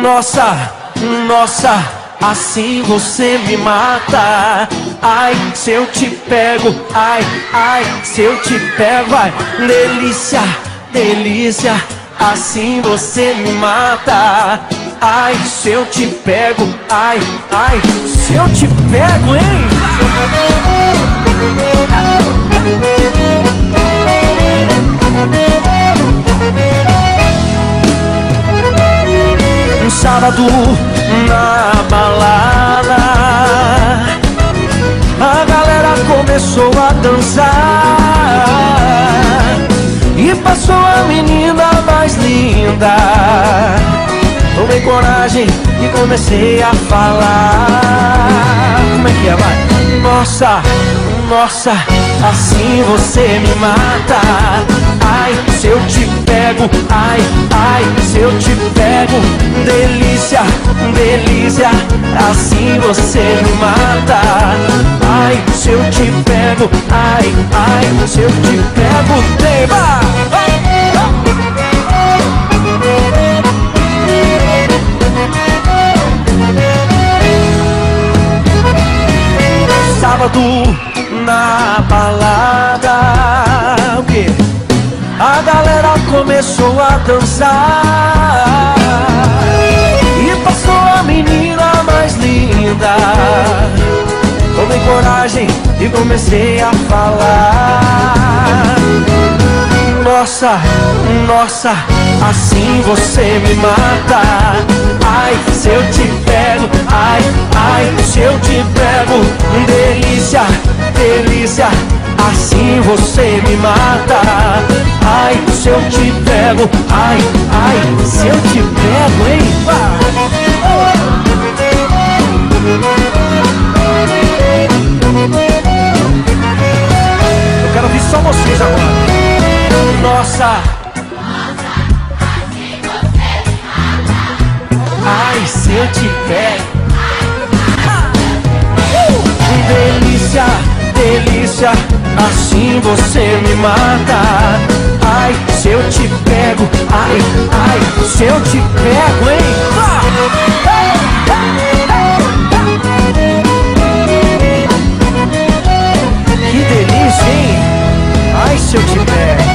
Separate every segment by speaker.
Speaker 1: Nossa, nossa, assim você me mata. Ai, se eu te pego, ai, ai, se eu te pego, ai, delícia, delícia, assim você me mata. Ai, se eu te pego, ai, ai, se eu te pego, hein? Um sábado na balada, a galera começou a dançar e passou a menina mais linda. Tomei coragem e comecei a falar. Como é que é, vai? Nossa, nossa, assim você me mata. Ai, se eu te pego, ai, ai, se eu te pego, delícia, delícia, assim você me mata. Ai, se eu te pego, ai, ai, se eu te pego, tema. Sábado na balada, o quê? A galera começou a dançar e passou a menina mais linda. Tomei coragem e comecei a falar. Nossa, nossa, assim você me mata. Ai, se eu te pego, ai, ai, se eu te pego, delícia, delícia, assim você me mata. Ai, se eu te pego, ai, ai, se eu te pego, hein? Eu quero ouvir só vocês agora. Nossa, ai, se eu te pego, delícia, delícia, assim você me mata. Ai, se eu te pego, ai, ai, se eu te pego, hein? Que delícia, hein? Ai, se eu te pego.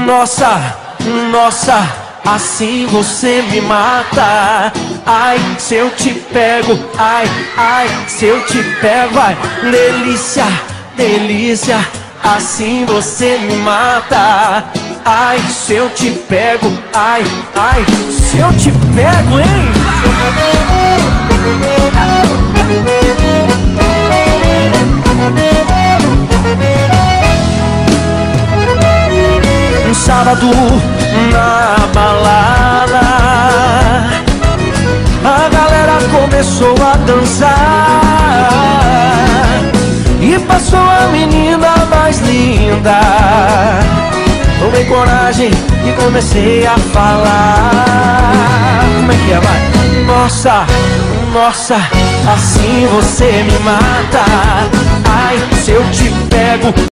Speaker 1: Nossa, nossa, assim você me mata. Ai, se eu te pego, ai, ai, se eu te pego, ai, delícia, delícia, assim você me mata. Ai, se eu te pego, ai, ai, se eu te pego, hein? Um sábado na balada, a galera começou a dançar e passou a menina mais linda. linda. Tomei coragem e comecei a falar. Como é que é, vai? Nossa, nossa, assim você me mata. Ai, se eu te pego